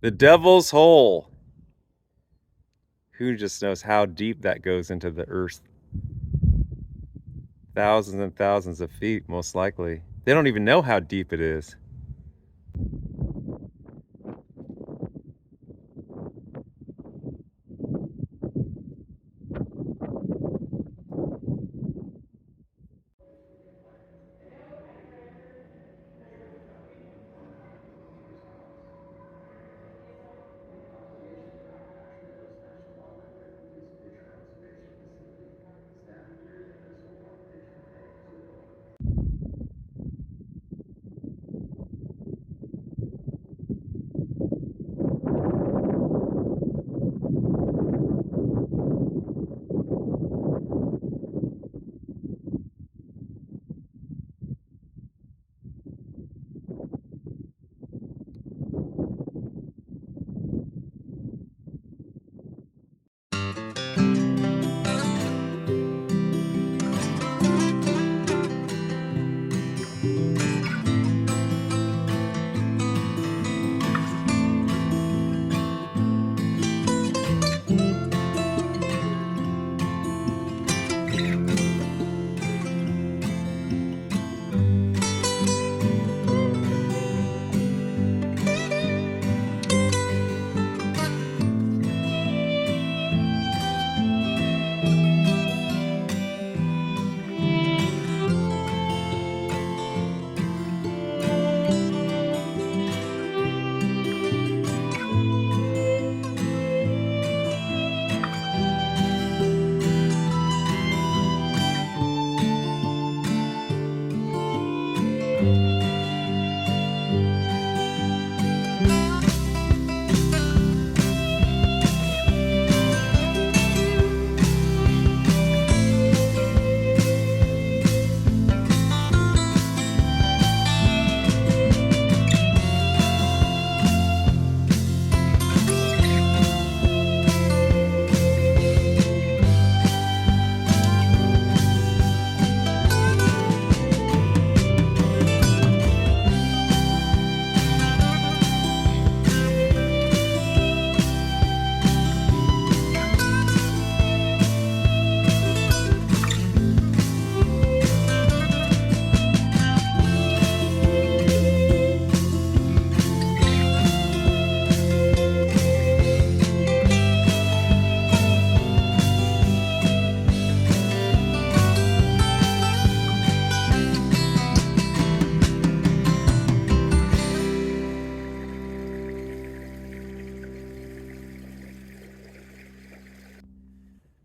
The Devil's Hole. Who just knows how deep that goes into the earth? Thousands and thousands of feet, most likely. They don't even know how deep it is.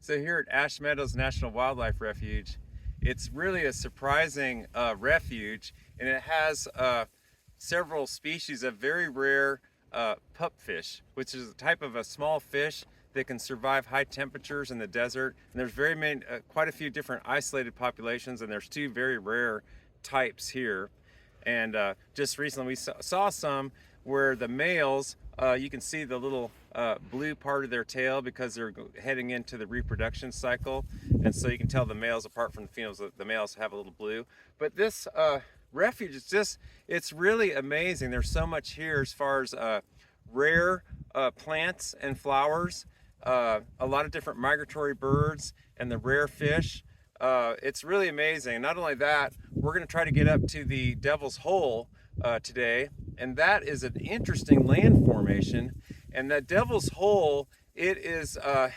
So here at Ash Meadows National Wildlife Refuge, it's really a surprising refuge, and it has several species of very rare pupfish, which is a type of a small fish that can survive high temperatures in the desert. And there's quite a few different isolated populations, and there's two very rare types here. And just recently we saw some where the males, you can see the little blue part of their tail because they're heading into the reproduction cycle, and so you can tell the males apart from the females. The males have a little blue. But this refuge is it's really amazing. There's so much here as far as rare plants and flowers, a lot of different migratory birds, and the rare fish. It's really amazing. Not only that, we're going to try to get up to the Devil's Hole today, and that is an interesting land formation. And that Devil's Hole, it is, I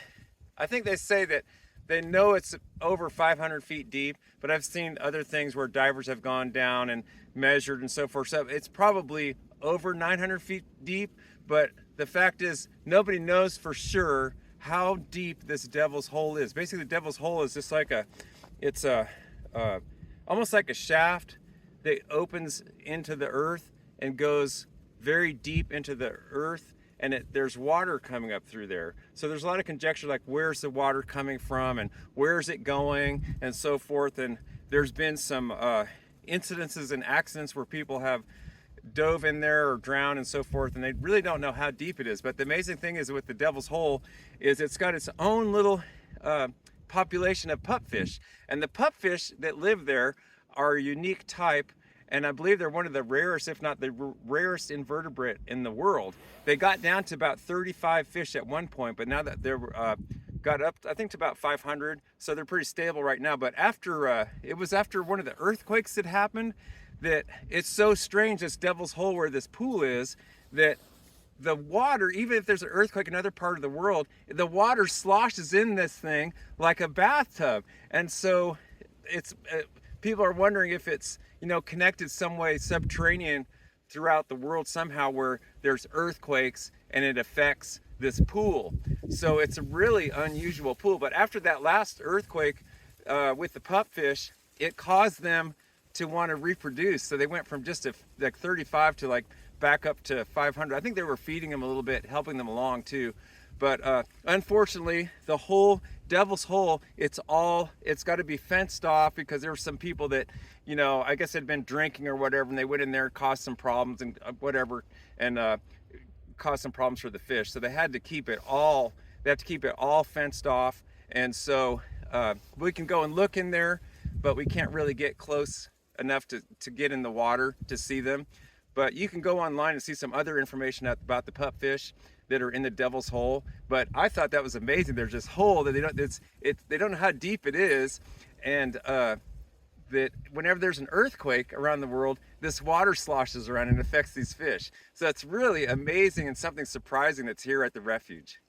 think they say that they know it's over 500 feet deep, but I've seen other things where divers have gone down and measured and so forth. So it's probably over 900 feet deep, but the fact is nobody knows for sure how deep this Devil's Hole is. Basically, the Devil's Hole is just like it's almost like a shaft that opens into the earth and goes very deep into the earth, and there's water coming up through there. So there's a lot of conjecture, like where's the water coming from and where's it going and so forth. And there's been some incidences and accidents where people have dove in there or drowned and so forth, and they really don't know how deep it is. But the amazing thing is with the Devil's Hole is it's got its own little population of pupfish, and the pupfish that live there are a unique type, and I believe they're one of the rarest, if not the rarest invertebrate in the world. They got down to about 35 fish at one point, but now that they're got up, I think, to about 500, so they're pretty stable right now. But after it was after one of the earthquakes that happened, that it's so strange, this Devil's Hole where this pool is, that the water, even if there's an earthquake in another part of the world, the water sloshes in this thing like a bathtub. And so it's people are wondering if it's, you know, connected some way subterranean throughout the world somehow, where there's earthquakes and it affects this pool. So it's a really unusual pool. But after that last earthquake with the pupfish, it caused them to want to reproduce. So they went from just like 35 to like back up to 500. I think they were feeding them a little bit, helping them along too. But unfortunately, the whole Devil's Hole, it's got to be fenced off, because there were some people that, you know, I guess had been drinking or whatever, and they went in there and caused some problems and whatever, and caused some problems for the fish. So they had to keep it all, fenced off. And so we can go and look in there, but we can't really get close enough to get in the water to see them. But you can go online and see some other information about the pupfish that are in the Devil's Hole. But I thought that was amazing. There's this hole that they don't know how deep it is, and that whenever there's an earthquake around the world, this water sloshes around and affects these fish. So it's really amazing and something surprising that's here at the refuge.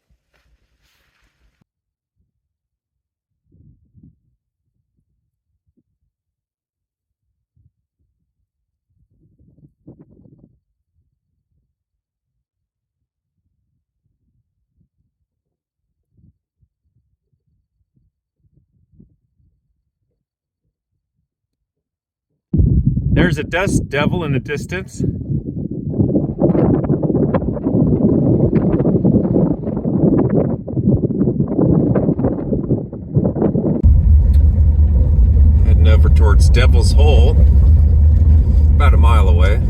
There's a dust devil in the distance. Heading over towards Devil's Hole, about a mile away.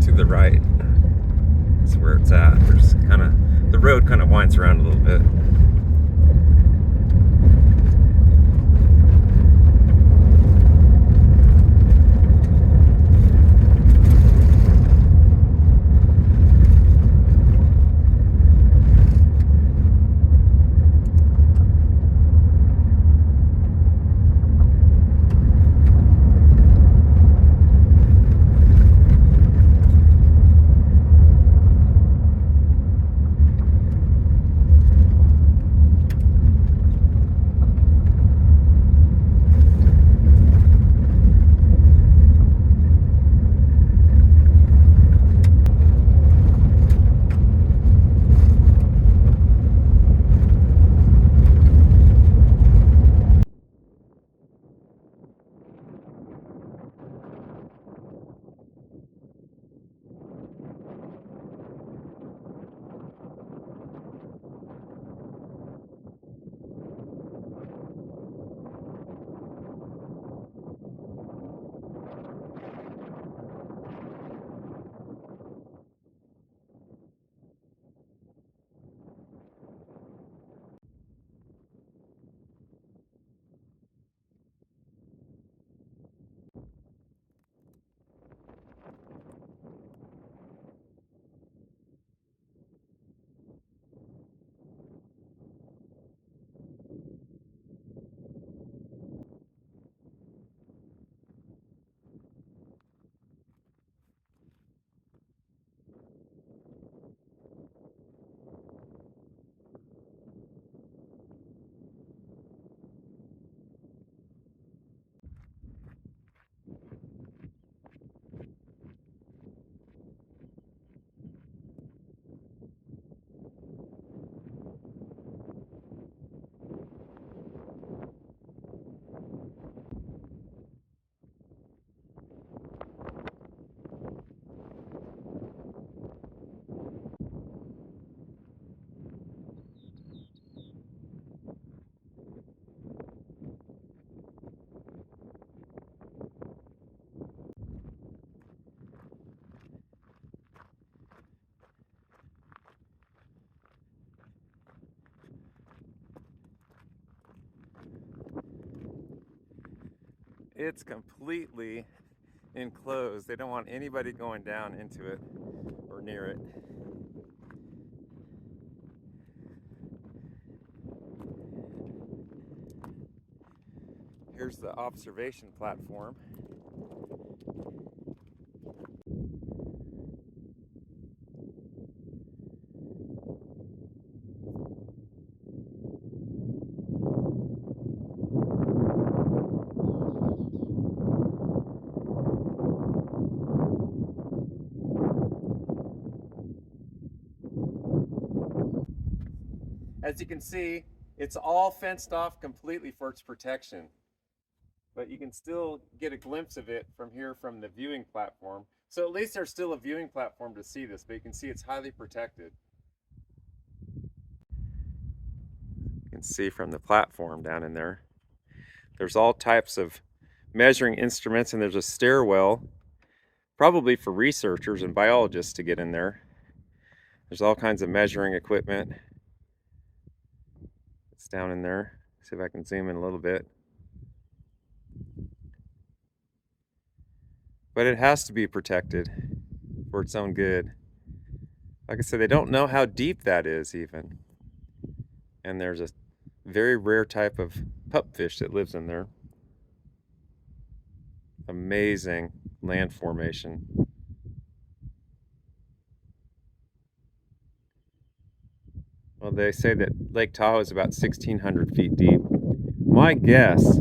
To the right, that's where it's at. There's the road kind of winds around a little bit. It's completely enclosed. They don't want anybody going down into it or near it. Here's the observation platform. As you can see, it's all fenced off completely for its protection. But you can still get a glimpse of it from here from the viewing platform. So at least there's still a viewing platform to see this, but you can see it's highly protected. You can see from the platform down in there. There's all types of measuring instruments, and there's a stairwell, probably for researchers and biologists to get in there. There's all kinds of measuring equipment. It's down in there. See if I can zoom in a little bit. But it has to be protected for its own good. Like I said, they don't know how deep that is even. And there's a very rare type of pupfish that lives in there. Amazing land formation. Well, they say that Lake Tahoe is about 1,600 feet deep. My guess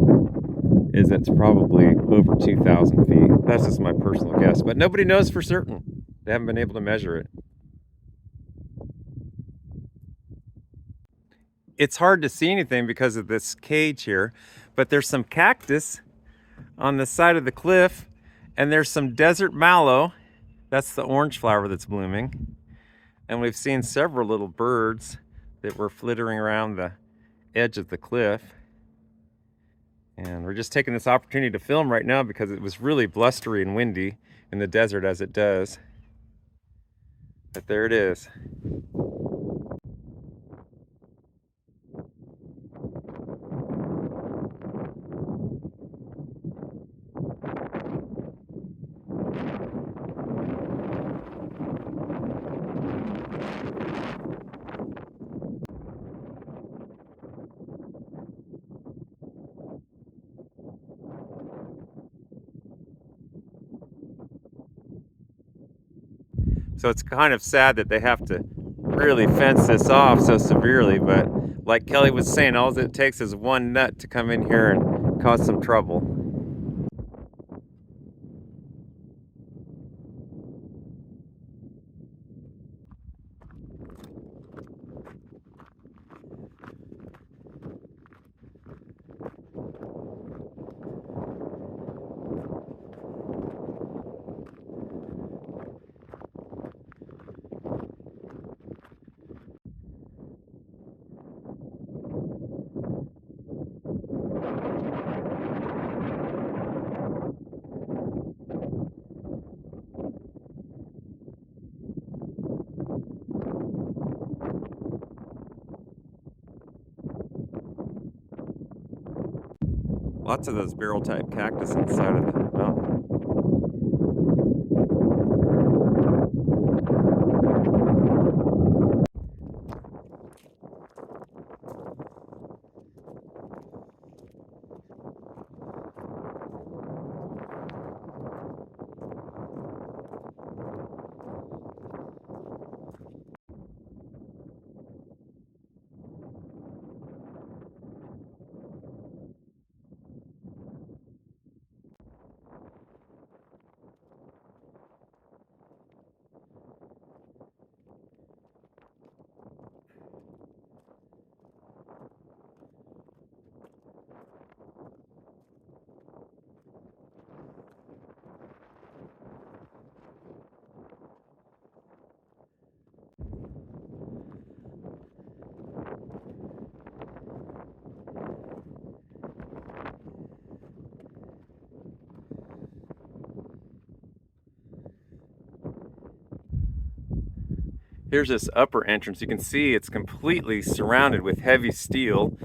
is it's probably over 2,000 feet. That's just my personal guess, but nobody knows for certain. They haven't been able to measure it. It's hard to see anything because of this cage here, but there's some cactus on the side of the cliff, and there's some desert mallow. That's the orange flower that's blooming. And we've seen several little birds that were flittering around the edge of the cliff. And we're just taking this opportunity to film right now because it was really blustery and windy in the desert as it does. But there it is. So it's kind of sad that they have to really fence this off so severely, but like Kelly was saying, all it takes is one nut to come in here and cause some trouble. Lots of those barrel type cactus inside of the mountain. Here's this upper entrance. You can see it's completely surrounded with heavy steel,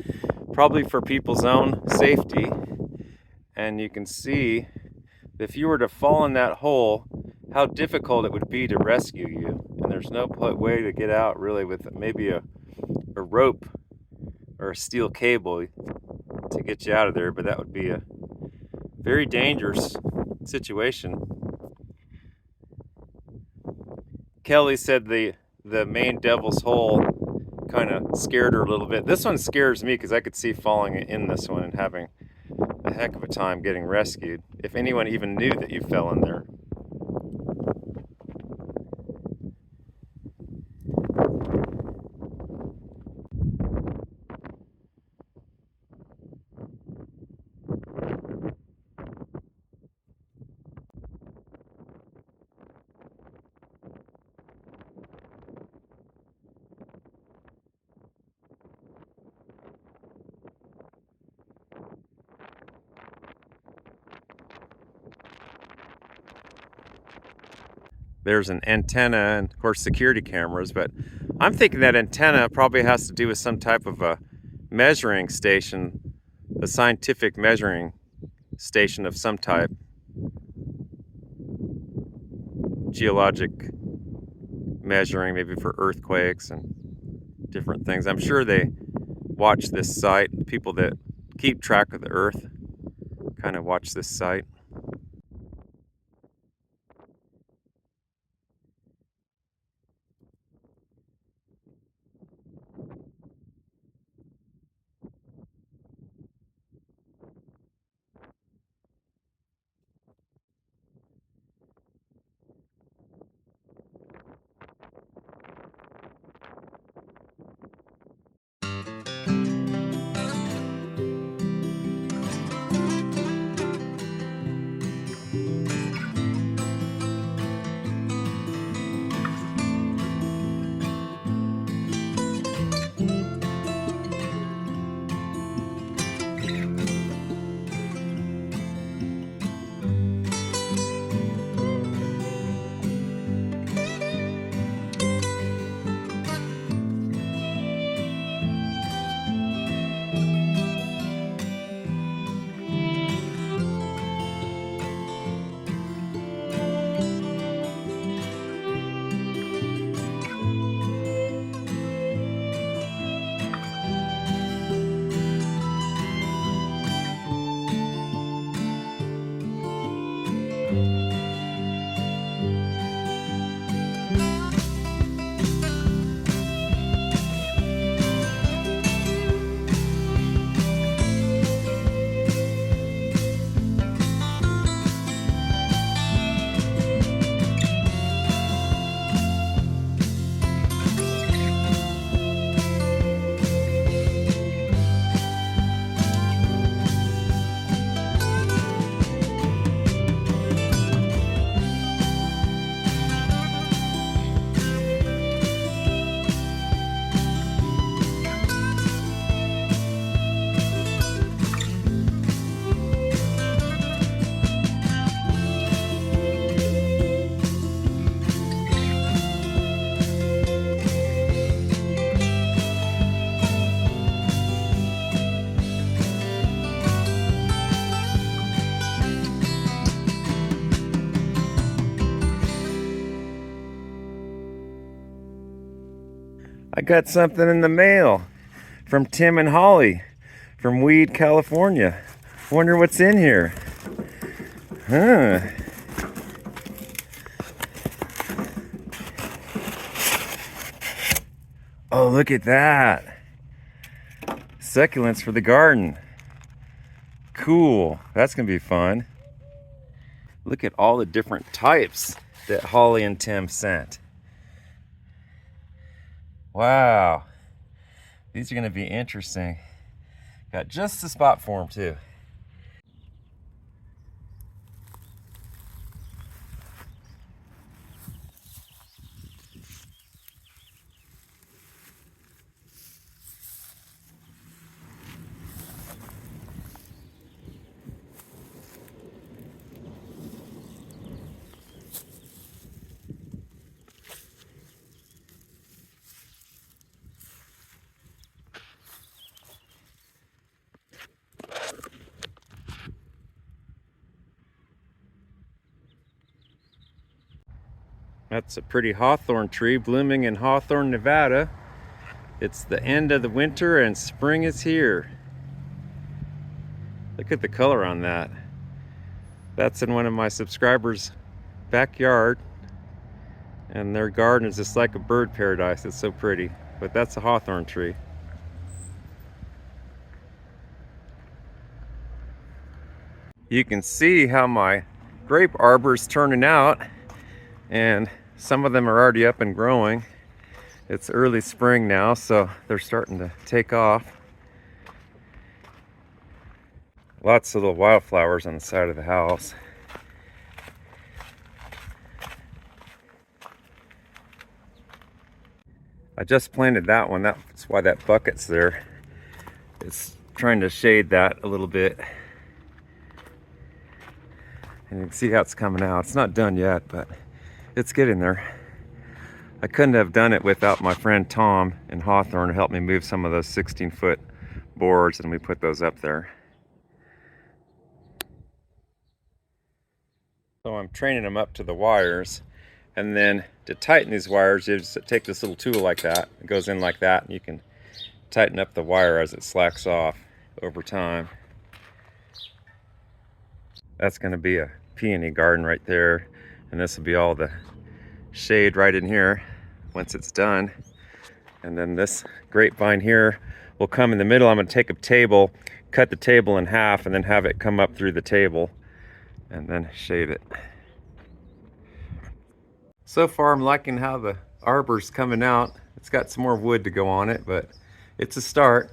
probably for people's own safety. and you can see if you were to fall in that hole, how difficult it would be to rescue you. And there's no way to get out really with maybe a rope or a steel cable to get you out of there, but that would be a very dangerous situation. Kellie said the main devil's hole kind of scared her a little bit. This one scares me because I could see falling in this one and having a heck of a time getting rescued, if anyone even knew that you fell in there. There's an antenna and of course security cameras, but I'm thinking that antenna probably has to do with some type of a measuring station, a scientific measuring station of some type. Geologic measuring, maybe for earthquakes and different things. I'm sure they watch this site. People that keep track of the earth kind of watch this site. I got something in the mail from Tim and Holly from Weed, California. Wonder what's in here. Huh. Oh, look at that. Succulents for the garden. Cool. That's gonna be fun. Look at all the different types that Holly and Tim sent. Wow. These are gonna be interesting. Got just the spot for them too. That's a pretty hawthorn tree blooming in Hawthorne, Nevada. It's the end of the winter and spring is here. Look at the color on that. That's in one of my subscribers' backyard. And their garden is just like a bird paradise. It's so pretty. But that's a hawthorn tree. You can see how my grape arbor is turning out, and some of them are already up and growing. It's early spring now, so they're starting to take off. Lots of little wildflowers on the side of the house. I just planted that one. That's why that bucket's there. It's trying to shade that a little bit. And you can see how it's coming out. It's not done yet, but it's getting there. I couldn't have done it without my friend Tom in Hawthorne who helped me move some of those 16-foot boards, and we put those up there. So I'm training them up to the wires, and then to tighten these wires, you just take this little tool like that. It goes in like that, and you can tighten up the wire as it slacks off over time. That's going to be a peony garden right there, and this will be all the shade right in here once it's done. And then this grapevine here will come in the middle. I'm going to take a table, cut the table in half, and then have it come up through the table and then shade it. So far I'm liking how the arbor's coming out. It's got some more wood to go on it, but it's a start.